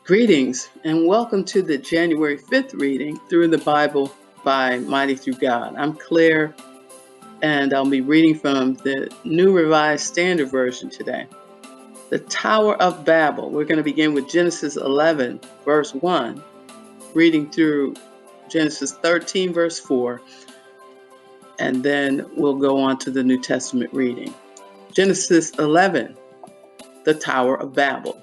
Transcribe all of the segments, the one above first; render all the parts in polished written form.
Greetings and welcome to the January 5th reading through the Bible by Mighty Through God. I'm Claire and I'll be reading from the New Revised Standard Version today. The Tower of Babel. We're going to begin with Genesis 11, verse 1, reading through Genesis 13, verse 4, and then we'll go on to the New Testament reading. Genesis 11, the Tower of Babel.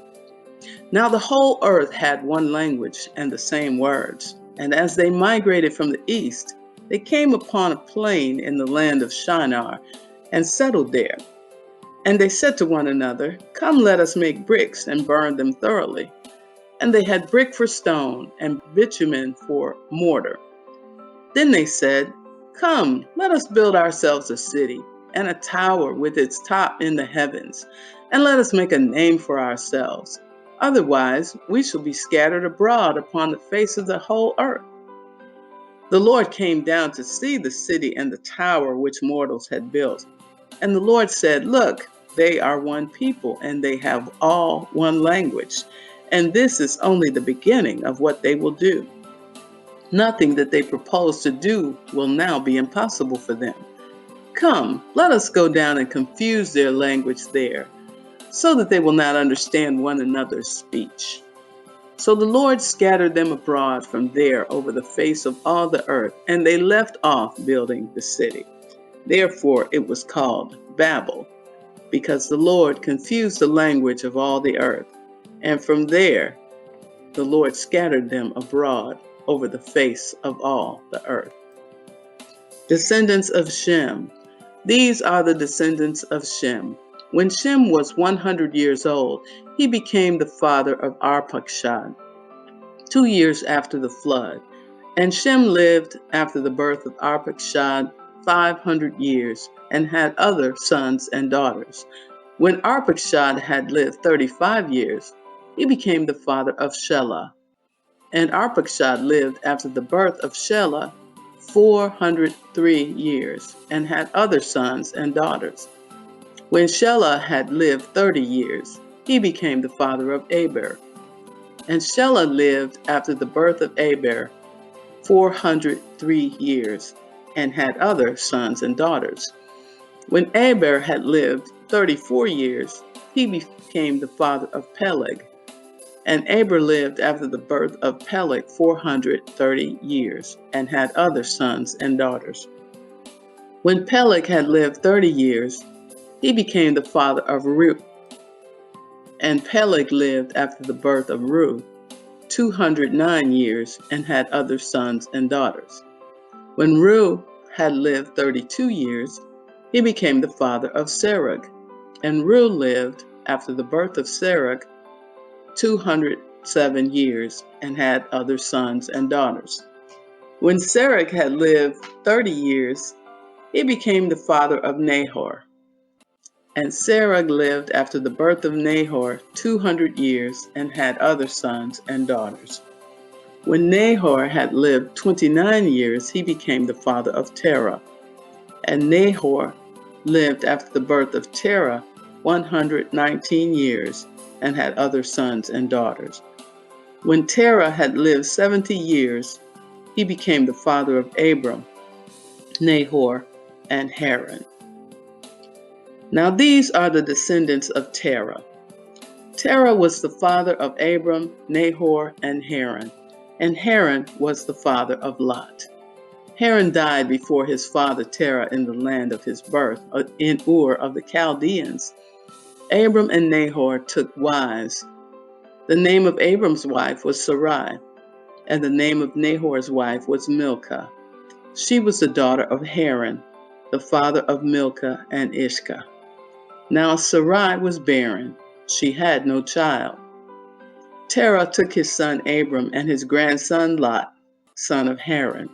Now the whole earth had one language and the same words. And as they migrated from the east, they came upon a plain in the land of Shinar and settled there. And they said to one another, "Come, let us make bricks and burn them thoroughly." And they had brick for stone and bitumen for mortar. Then they said, "Come, let us build ourselves a city and a tower with its top in the heavens, and let us make a name for ourselves. Otherwise, we shall be scattered abroad upon the face of the whole earth." The Lord came down to see the city and the tower which mortals had built. And the Lord said, "Look, they are one people, and they have all one language. And this is only the beginning of what they will do. Nothing that they propose to do will now be impossible for them. Come, let us go down and confuse their language there, so that they will not understand one another's speech." So the Lord scattered them abroad from there over the face of all the earth, and they left off building the city. Therefore it was called Babel, because the Lord confused the language of all the earth. And from there the Lord scattered them abroad over the face of all the earth. Descendants of Shem. These are the descendants of Shem. When Shem was 100 years old, he became the father of Arpachshad, 2 years after the flood. And Shem lived after the birth of Arpachshad 500 years and had other sons and daughters. When Arpachshad had lived 35 years, he became the father of Shelah. And Arpachshad lived after the birth of Shelah 403 years and had other sons and daughters. When Shelah had lived 30 years, he became the father of Eber. And Shelah lived after the birth of Eber 403 years and had other sons and daughters. When Eber had lived 34 years, he became the father of Peleg. And Eber lived after the birth of Peleg 430 years and had other sons and daughters. When Peleg had lived 30 years, he became the father of Reu. And Peleg lived after the birth of Reu 209 years and had other sons and daughters. When Reu had lived 32 years, he became the father of Serug. And Reu lived after the birth of Serug 207 years and had other sons and daughters. When Serug had lived 30 years, he became the father of Nahor. And Serug lived after the birth of Nahor 200 years and had other sons and daughters. When Nahor had lived 29 years, he became the father of Tara. And Nahor lived after the birth of Tara 119 years and had other sons and daughters. When Tara had lived 70 years, he became the father of Abram, Nahor, and Haran. Now these are the descendants of Tara. Tara was the father of Abram, Nahor, and Haran was the father of Lot. Haran died before his father Tara in the land of his birth, in Ur of the Chaldeans. Abram and Nahor took wives. The name of Abram's wife was Sarai, and the name of Nahor's wife was Milcah. She was the daughter of Haran, the father of Milcah and Ishkah. Now Sarai was barren. She had no child. Terah took his son Abram and his grandson Lot, son of Haran,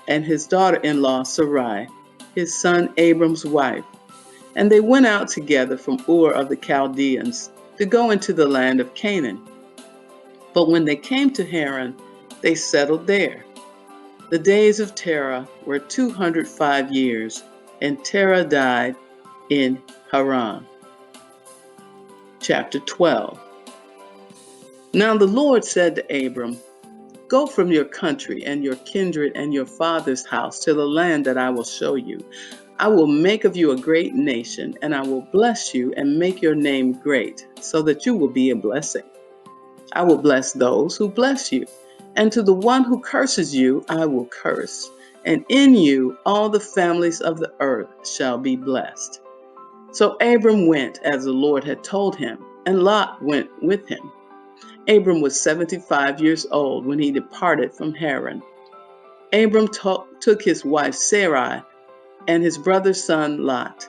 and his daughter-in-law Sarai, his son Abram's wife, and they went out together from Ur of the Chaldeans to go into the land of Canaan. But when they came to Haran, they settled there. The days of Terah were 205 years, and Terah died in Haran. Chapter 12. Now the Lord said to Abram, "Go from your country and your kindred and your father's house to the land that I will show you. I will make of you a great nation, and I will bless you and make your name great, so that you will be a blessing. I will bless those who bless you, and to the one who curses you I will curse, and in you all the families of the earth shall be blessed." So Abram went as the Lord had told him, and Lot went with him. Abram was 75 years old when he departed from Haran. Abram took his wife Sarai and his brother's son Lot,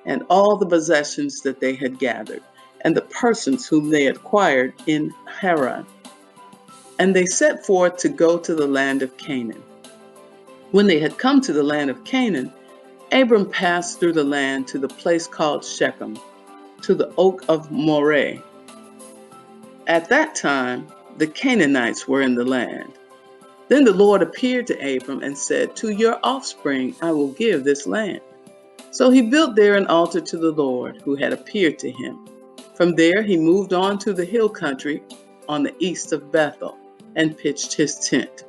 and all the possessions that they had gathered, and the persons whom they had acquired in Haran. And they set forth to go to the land of Canaan. When they had come to the land of Canaan, Abram passed through the land to the place called Shechem, to the oak of Moreh. At that time, the Canaanites were in the land. Then the Lord appeared to Abram and said, "To your offspring I will give this land." So he built there an altar to the Lord who had appeared to him. From there he moved on to the hill country on the east of Bethel and pitched his tent,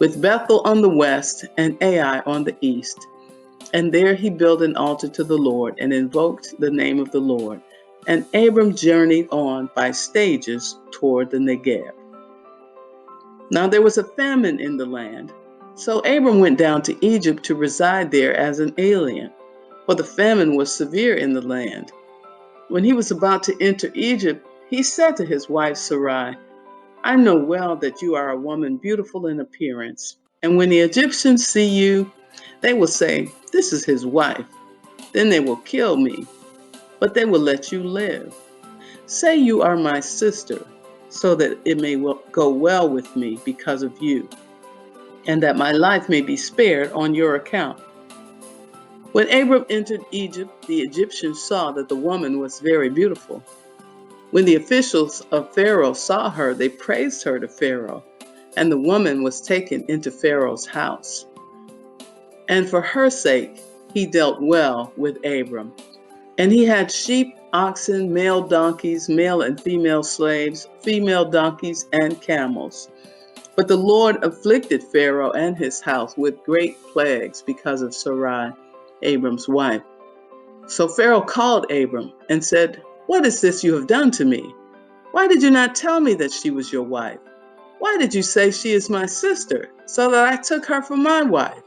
with Bethel on the west and Ai on the east. And there he built an altar to the Lord and invoked the name of the Lord. And Abram journeyed on by stages toward the Negeb. Now there was a famine in the land, so Abram went down to Egypt to reside there as an alien, for the famine was severe in the land. When he was about to enter Egypt, he said to his wife Sarai, "I know well that you are a woman beautiful in appearance, and when the Egyptians see you, they will say, 'This is his wife.' Then they will kill me, but they will let you live. Say you are my sister, so that it may go well with me because of you, and that my life may be spared on your account." When Abram entered Egypt, the Egyptians saw that the woman was very beautiful. When the officials of Pharaoh saw her, they praised her to Pharaoh, and the woman was taken into Pharaoh's house. And for her sake, he dealt well with Abram. And he had sheep, oxen, male donkeys, male and female slaves, female donkeys, and camels. But the Lord afflicted Pharaoh and his house with great plagues because of Sarai, Abram's wife. So Pharaoh called Abram and said, "What is this you have done to me? Why did you not tell me that she was your wife? Why did you say she is my sister, so that I took her for my wife?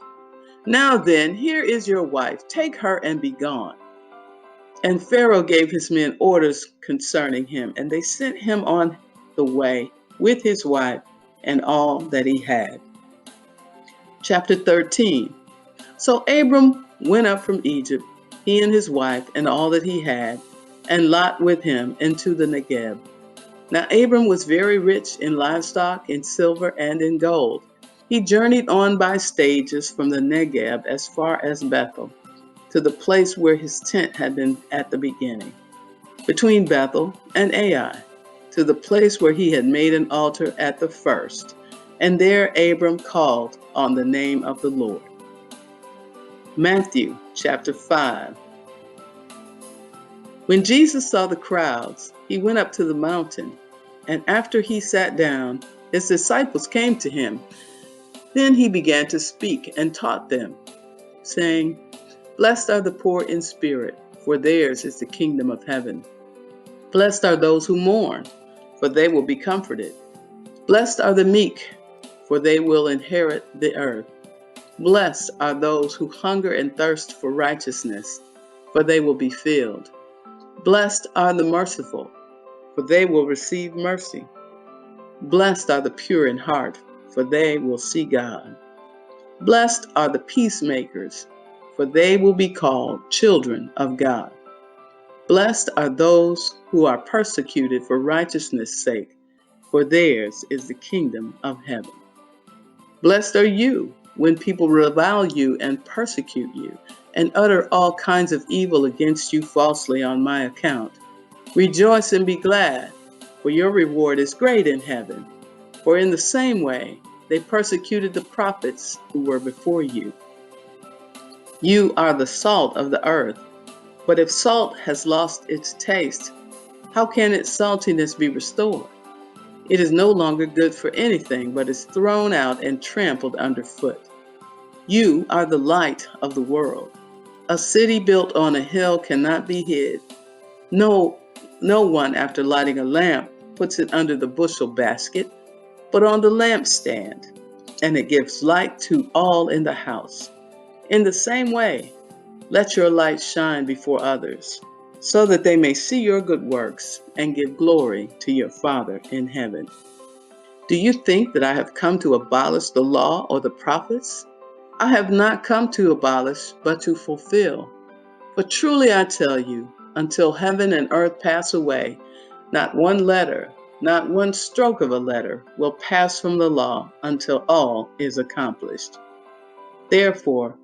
Now then, here is your wife. Take her and be gone." And Pharaoh gave his men orders concerning him, and they sent him on the way with his wife and all that he had. Chapter 13. So Abram went up from Egypt, he and his wife and all that he had, and Lot with him, into the Negeb. Now Abram was very rich in livestock, in silver, and in gold. He journeyed on by stages from the Negeb as far as Bethel, to the place where his tent had been at the beginning, between Bethel and Ai, to the place where he had made an altar at the first. And there Abram called on the name of the Lord. Matthew chapter 5. When Jesus saw the crowds, he went up to the mountain, and after he sat down, his disciples came to him. Then he began to speak and taught them, saying, "Blessed are the poor in spirit, for theirs is the kingdom of heaven. Blessed are those who mourn, for they will be comforted. Blessed are the meek, for they will inherit the earth. Blessed are those who hunger and thirst for righteousness, for they will be filled. Blessed are the merciful, for they will receive mercy. Blessed are the pure in heart, for they will see God. Blessed are the peacemakers, for they will be called children of God. Blessed are those who are persecuted for righteousness' sake, for theirs is the kingdom of heaven. Blessed are you when people revile you and persecute you, and utter all kinds of evil against you falsely on my account. Rejoice and be glad, for your reward is great in heaven. For in the same way they persecuted the prophets who were before you. You are the salt of the earth, but if salt has lost its taste, how can its saltiness be restored? It is no longer good for anything, but is thrown out and trampled underfoot. You are the light of the world. A city built on a hill cannot be hid. No one, after lighting a lamp, puts it under the bushel basket, but on the lampstand, and it gives light to all in the house. In the same way, let your light shine before others, so that they may see your good works and give glory to your Father in heaven. Do you think that I have come to abolish the law or the prophets? I have not come to abolish, but to fulfill. For truly I tell you, until heaven and earth pass away, not one letter, not one stroke of a letter will pass from the law until all is accomplished. Therefore,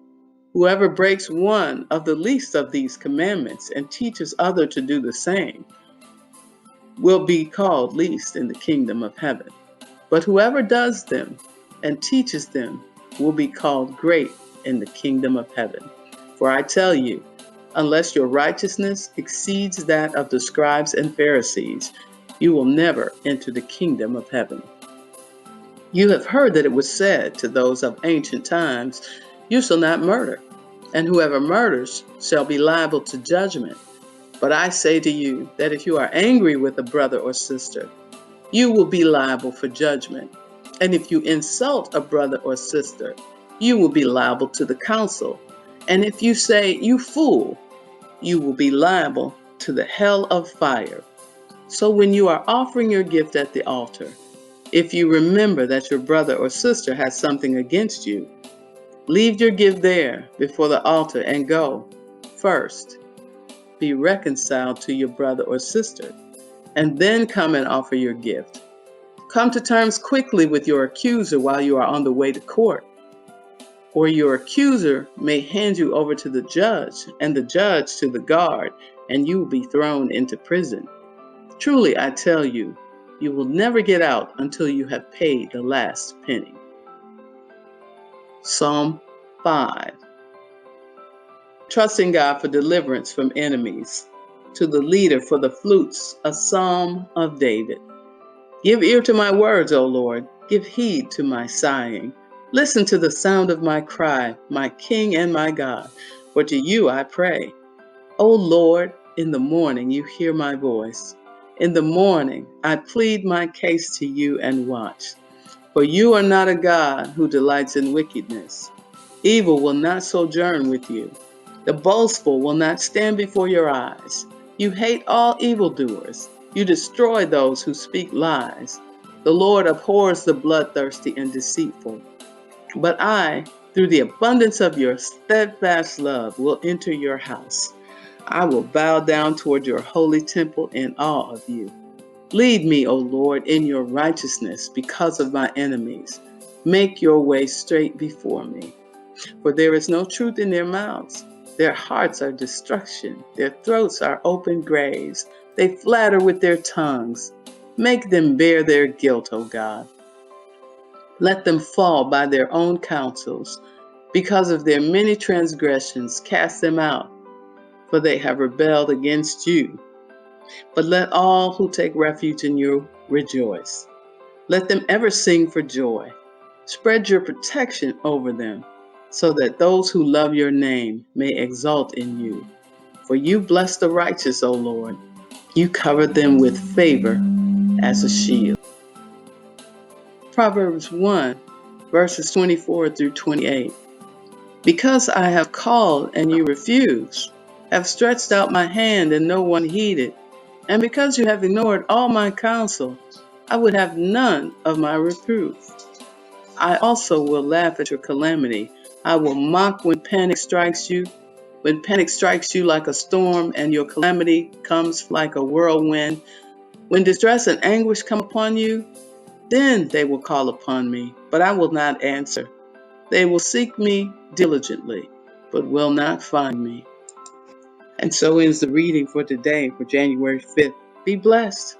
whoever breaks one of the least of these commandments and teaches others to do the same will be called least in the kingdom of heaven. But whoever does them and teaches them will be called great in the kingdom of heaven. For I tell you, unless your righteousness exceeds that of the scribes and Pharisees, you will never enter the kingdom of heaven. You have heard that it was said to those of ancient times, "You shall not murder, and whoever murders shall be liable to judgment." But I say to you that if you are angry with a brother or sister, you will be liable for judgment. And if you insult a brother or sister, you will be liable to the council. And if you say, "You fool," you will be liable to the hell of fire. So when you are offering your gift at the altar, if you remember that your brother or sister has something against you, leave your gift there before the altar and go. First, be reconciled to your brother or sister, and then come and offer your gift. Come to terms quickly with your accuser while you are on the way to court, or your accuser may hand you over to the judge, and the judge to the guard, and you will be thrown into prison. Truly, I tell you, you will never get out until you have paid the last penny. Psalm 5. Trusting God for deliverance from enemies. To the leader for the flutes, a psalm of David. Give ear to my words, O Lord. Give heed to my sighing. Listen to the sound of my cry, my King and my God. For to you I pray. O Lord, in the morning you hear my voice. In the morning I plead my case to you and watch. For you are not a God who delights in wickedness. Evil will not sojourn with you. The boastful will not stand before your eyes. You hate all evildoers. You destroy those who speak lies. The Lord abhors the bloodthirsty and deceitful. But I, through the abundance of your steadfast love, will enter your house. I will bow down toward your holy temple in awe of you. Lead me, O Lord, in your righteousness because of my enemies. Make your way straight before me. For there is no truth in their mouths. Their hearts are destruction. Their throats are open graves. They flatter with their tongues. Make them bear their guilt, O God. Let them fall by their own counsels. Because of their many transgressions, cast them out, for they have rebelled against you. But let all who take refuge in you rejoice. Let them ever sing for joy. Spread your protection over them, so that those who love your name may exult in you. For you bless the righteous, O Lord. You cover them with favor as a shield. Proverbs 1, verses 24 through 28. Because I have called and you refused, have stretched out my hand and no one heeded, and because you have ignored all my counsel, I would have none of my reproof. I also will laugh at your calamity. I will mock when panic strikes you. When panic strikes you like a storm and your calamity comes like a whirlwind. When distress and anguish come upon you, then they will call upon me, but I will not answer. They will seek me diligently, but will not find me. And so ends the reading for today, for January 5th. Be blessed.